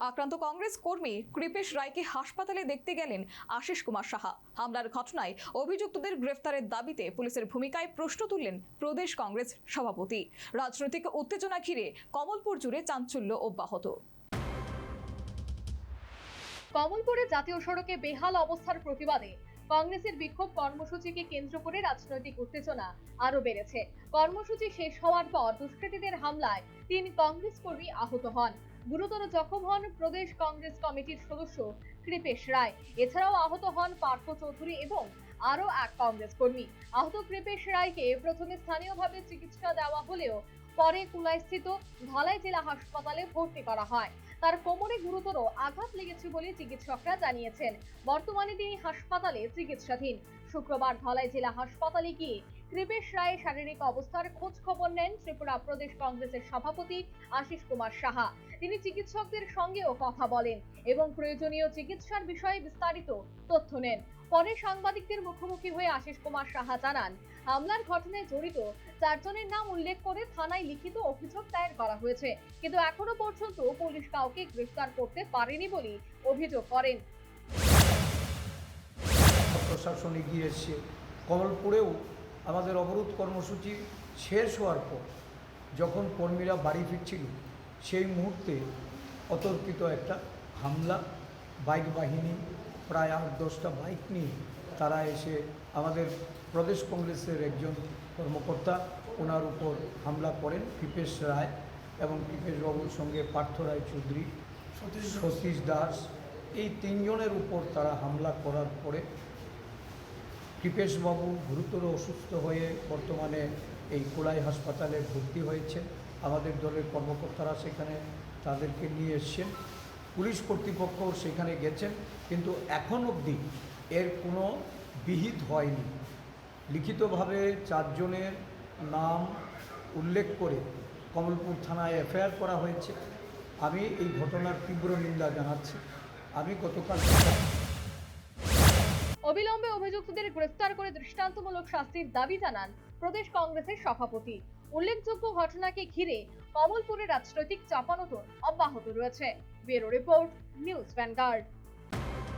আক্রান্ত কংগ্রেস কর্মী কৃপেশ রায়কে হাসপাতালে দেখতে গেলেন আশিস কুমার সাহা। হামলার ঘটনায় অভিযুক্তদের গ্রেফতারের দাবিতে পুলিশের ভূমিকায় প্রশ্ন তুললেন প্রদেশ কংগ্রেস সভাপতি। রাজনৈতিক উত্তেজনা ঘিরে কমলপুর জুড়ে চাঞ্চল্য অব্যাহত। কমলপুরে জাতীয় সড়কে বেহাল অবস্থার প্রতিবাদে কংগ্রেসের বিক্ষোভ কর্মসূচিকে কেন্দ্র করে রাজনৈতিক উত্তেজনা আরো বেড়েছে। কর্মসূচি শেষ হওয়ার পর দুষ্কৃতীদের হামলায় ৩ কংগ্রেস কর্মী আহত হন। গুরুতর জখম হন প্রদেশ কংগ্রেস কমিটির সদস্য কৃপেশ রায়। এছাড়াও আহত হন পার্থ চৌধুরী এবং আরো এক কংগ্রেস কর্মী। আহত কৃপেশ রায়কে প্রথমে স্থানীয়ভাবে চিকিৎসা দেওয়া হলেও পরে কুলাইস্থিত ধলাই জেলা হাসপাতালে ভর্তি করা হয়। তার কোমরে গুরুতর আঘাত লেগেছে বলে চিকিৎসকরা জানিয়েছেন। বর্তমানে তিনি হাসপাতালে চিকিৎসাধীন। শুক্রবার ধলাই জেলা হাসপাতালে গিয়ে কৃপেশ রায়ের শারীরিক অবস্থার খোঁজ খবর নেন ত্রিপুরা প্রদেশ কংগ্রেসের সভাপতি আশিস কুমার সাহা। তিনি চিকিৎসকদের সঙ্গেও কথা বলেন এবং প্রয়োজনীয় চিকিৎসার বিষয়ে বিস্তারিত তথ্য নেন। পরে সাংবাদিকদের মুখোমুখি হয়ে আশিস কুমার সাহা জানান, হামলার ঘটনায় জড়িত 4 জনের নাম উল্লেখ করে থানায় লিখিত অভিযোগ দায়ের করা হয়েছে, কিন্তু এখনো পর্যন্ত পুলিশ কাউকে গ্রেফতার করতে পারেনি বলে অভিযোগ করেন। প্রশাসন এগিয়ে এসছে। কমলপুরেও আমাদের অবরোধ কর্মসূচি শেষ হওয়ার পর যখন কর্মীরা বাড়ি ফিরছিল সেই মুহূর্তে অতর্কিত একটা হামলা, বাইক বাহিনী প্রায় 8-10টা বাইক নিয়ে তারা এসে আমাদের প্রদেশ কংগ্রেসের একজন কর্মকর্তা ওনার উপর হামলা করেন। কৃপেশ রায় এবং কৃপেশবাবুর সঙ্গে পার্থ রায় চৌধুরী, সতীশ দাস, এই 3 জনের উপর তারা হামলা করার পরে কৃপেশবাবু গুরুতর অসুস্থ হয়ে বর্তমানে এই কোলাই হাসপাতালে ভর্তি হয়েছে। আমাদের দলের কর্মকর্তারা সেখানে তাদেরকে নিয়ে এসছেন, পুলিশ কর্তৃপক্ষ সেখানে গেছেন, কিন্তু এখন অবধি এর কোনো বিহিত হয়নি। লিখিতভাবে 4 জনের নাম উল্লেখ করে কমলপুর থানায় এফআইআর করা হয়েছে। আমি এই ঘটনার তীব্র নিন্দা জানাচ্ছি। আমি গতকাল অবিলম্বে অভিযুক্তদের গ্রেফতার করে দৃষ্টান্তমূলক শাস্তির দাবি জানান প্রদেশ কংগ্রেসের সভাপতি। উল্লেখযোগ্য ঘটনাকে ঘিরে কমলপুরে রাজনৈতিক চাপানোতর অব্যাহত রয়েছে। Bureau report, news vanguard.